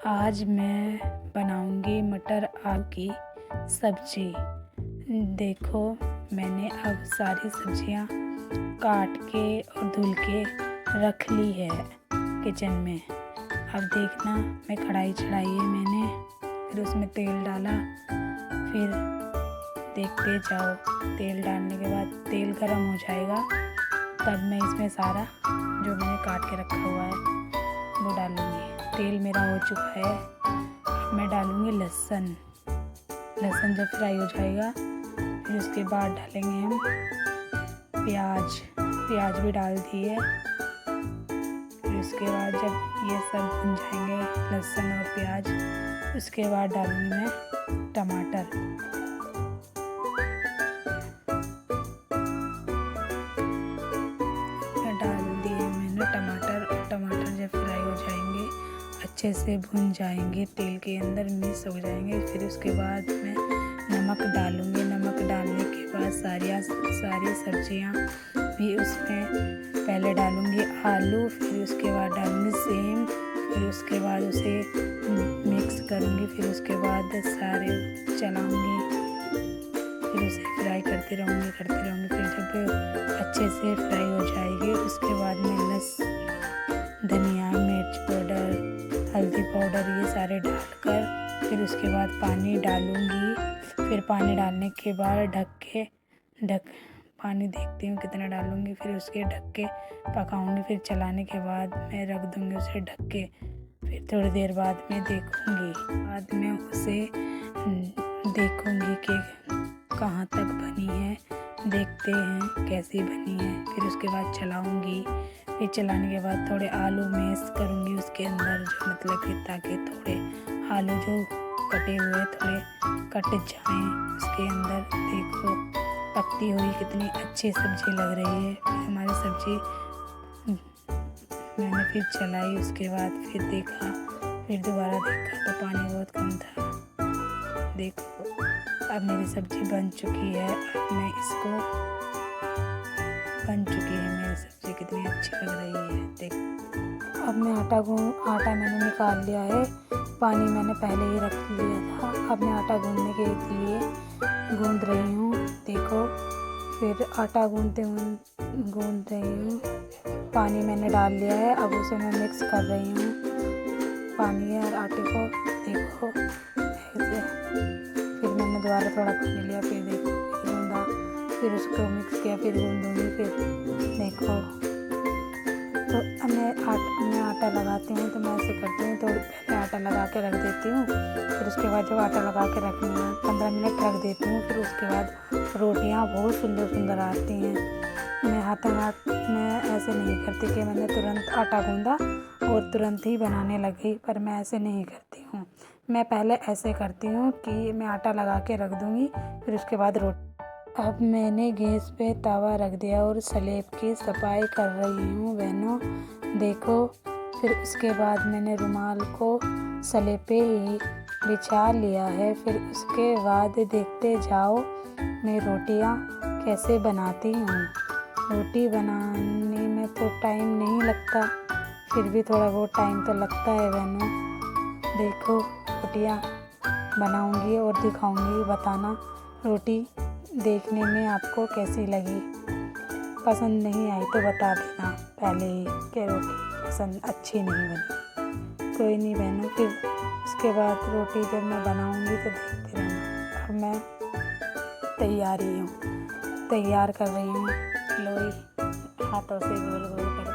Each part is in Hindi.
आज मैं बनाऊंगी मटर आलू की सब्जी। देखो, मैंने अब सारी सब्जियां काट के और धुल के रख ली है किचन में। अब देखना, मैं कढ़ाई चढ़ाई है मैंने, फिर उसमें तेल डाला। फिर देखते जाओ, तेल डालने के बाद तेल गरम हो जाएगा, तब मैं इसमें सारा जो मैंने काट के रखा हुआ है वो डालूंगी। तेल मेरा हो चुका है, अब मैं डालूंगी लहसुन। लहसुन जब फ्राई हो जाएगा, फिर उसके बाद डालेंगे हम प्याज। प्याज भी डाल दिए। फिर उसके बाद जब ये सब भुन जाएंगे, लहसुन और प्याज, उसके बाद डालूंगी मैं टमाटर। डाल दिए मैंने टमाटर। टमाटर जब फ्राई हो जाएंगे, अच्छे से भुन जाएंगे, तेल के अंदर मिक्स हो जाएंगे, फिर उसके बाद मैं नमक डालूंगी। नमक डालने के बाद सारी सब्जियां भी उसमें पहले डालूंगी आलू, फिर उसके बाद डालूंगी सेम, फिर उसके बाद उसे मिक्स करूंगी, फिर उसके बाद सारे चलाऊंगी, फिर उसे फ्राई करती रहूँगी। फिर जब अच्छे से फ्राई हो जाएगी, उसके बाद मैं धनिया, मिर्च पाउडर, हल्दी पाउडर ये सारे डालकर फिर उसके बाद पानी डालूँगी। फिर पानी डालने के बाद पानी देखती हूँ कितना डालूँगी, फिर उसके ढक के पकाऊँगी। फिर चलाने के बाद मैं रख दूँगी उसे ढक के। फिर थोड़ी देर बाद मैं देखूँगी कि कहाँ तक बनी है, देखते हैं कैसी बनी है। फिर उसके बाद चलाऊँगी। फिर चलाने के बाद थोड़े आलू मैश करूँगी उसके अंदर, जो मतलब कि ताकि थोड़े आलू जो कटे हुए थोड़े कट जाएं उसके अंदर। देखो, पकती हुई कितनी अच्छी सब्जी लग रही है। फिर हमारी सब्जी मैंने फिर चलाई, उसके बाद फिर देखा, फिर दोबारा देखा तो पानी बहुत कम था। देखो, अब मेरी सब्जी बन चुकी है। मेरी सब्जी कितनी अच्छी लग रही है। देख, अब मैं आटा मैंने निकाल लिया है। पानी मैंने पहले ही रख लिया था। अब मैं आटा गूंदने के लिए गूंद रही हूँ। देखो, फिर आटा गूंद रही हूँ। पानी मैंने डाल लिया है, अब उसे मैं मिक्स कर रही हूँ, पानी और आटे को। देखो ऐसे। फिर मैंने दोबारा थोड़ा पानी लिया, फिर देखो गूंदा, फिर उसको मिक्स किया, फिर गूंदूंगी। फिर देखो, तो मैं आटा लगाती हूँ तो मैं ऐसे करती हूँ, तो पहले आटा लगा के रख देती हूँ। फिर उसके बाद जब आटा लगा के रखनी है 15 मिनट रख देती हूँ। फिर उसके बाद रोटियाँ बहुत सुंदर आती हैं। मैं ऐसे नहीं करती कि मैंने तुरंत आटा गूंदा और तुरंत ही बनाने लगी, पर मैं ऐसे नहीं करती हूँ। मैं पहले ऐसे करती हूँ कि मैं आटा लगा के रख दूँगी, फिर उसके बाद रोटी। अब मैंने गैस पे तवा रख दिया और स्लैब की सफाई कर रही हूँ बहनों। देखो, फिर उसके बाद मैंने रुमाल को स्लैब पे ही बिछा लिया है। फिर उसके बाद देखते जाओ मैं रोटियाँ कैसे बनाती हूँ। रोटी बनाने में तो टाइम नहीं लगता, फिर भी थोड़ा बहुत टाइम तो लगता है बहनों। देखो, रोटियाँ बनाऊंगी और दिखाऊंगी, बताना रोटी देखने में आपको कैसी लगी। पसंद नहीं आई तो बता देना पहले ही कि रोटी पसंद अच्छी नहीं बनी। कोई नहीं बहनों, फिर उसके बाद रोटी जब मैं बनाऊंगी तो देखते रहना। अब मैं तैयार कर रही हूँ लोई, हाथों से गोल गोल कर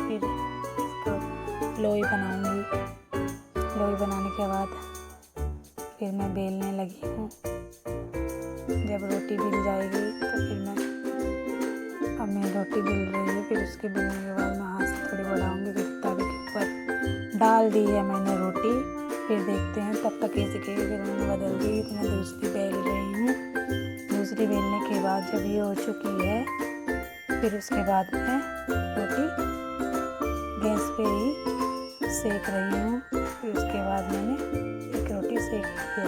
फिर इसको लोई बनाऊंगी। लोई बनाने के बाद फिर मैं बेलने लगी हूँ। जब रोटी बेल जाएगी तो अब मैं रोटी बेल रही है। फिर उसके बेलने के बाद मैं हाथ से थोड़ी बढ़ाऊंगी, फिर तवे के ऊपर डाल दी है मैंने रोटी। फिर देखते हैं तब तक कैसे फिर मैंने बदल दी, तो मैं दूसरी बेल रही हूँ। दूसरी बेलने के बाद जब ये हो चुकी है, फिर उसके बाद मैं रोटी गैस पे ही सेक रही हूँ। फिर उसके बाद मैंने एक रोटी सेक ली है।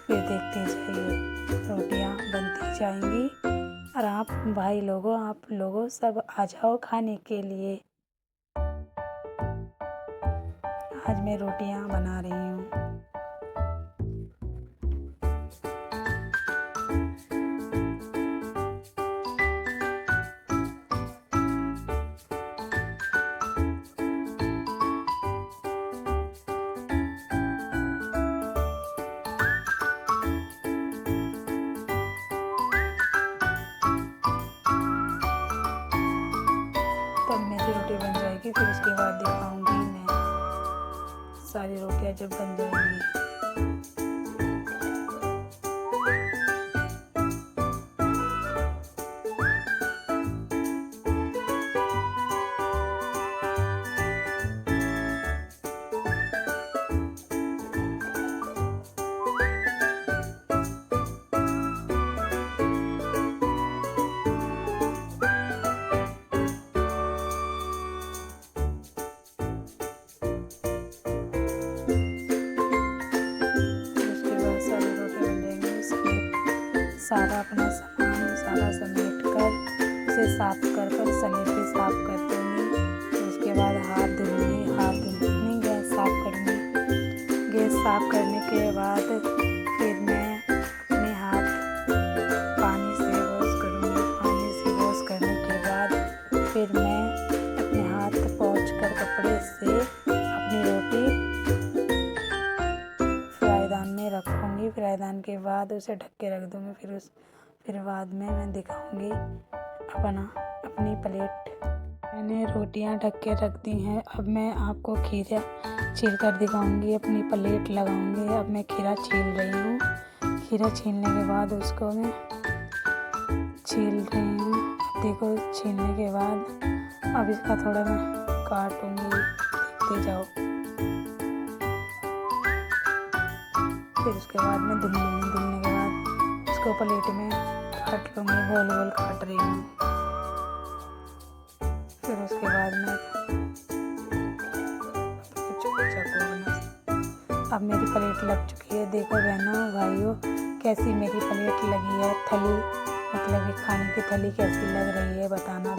फिर देखते जाइए, रोटियाँ बनती जाएंगी। और आप लोगों सब आ जाओ खाने के लिए। आज मैं रोटियां बना रही हूँ। तब मेरी रोटी बन जाएगी, फिर उसके बाद दिखाऊंगी मैं सारी रोटियां जब बन जाएंगी। सारा अपना सामान सारा समेट कर उसे साफ कर सलेट भी साफ कर दूँगी। उसके बाद हाथ धुलूँगी, गैस साफ करूँगी। गैस साफ करने के बाद फिर मैं अपने हाथ पानी से वॉश करूँगी। पानी से वॉश करने के बाद फिर मैं अपने हाथ पोंछ कर कपड़े से अपनी रोटी फ्राईदान में रखूँगी। फ्राईदान के बाद उसे ढक के रख दूँगी। फिर बाद में मैं दिखाऊँगी अपनी प्लेट। मैंने रोटियां ढक के रख दी हैं। अब मैं आपको खीरा छील कर दिखाऊँगी, अपनी प्लेट लगाऊँगी। अब मैं खीरा छील रही हूँ। खीरा छीलने के बाद उसको मैं छील रही हूँ। अब देखो छीलने के बाद अब इसका थोड़ा मैं काटूँगी, देखते जाओ। फिर उसके बाद मैं धुल लूँगी। धुलने के बाद उसको प्लेट में काट लूँगी, गोल गोल काट रही हूँ। फिर उसके बाद मैं अब मेरी प्लेट लग चुकी है। देखो बहनों भाइयों, कैसी मेरी प्लेट लगी है। थली मतलब कि खाने की थली कैसी लग रही है बताना।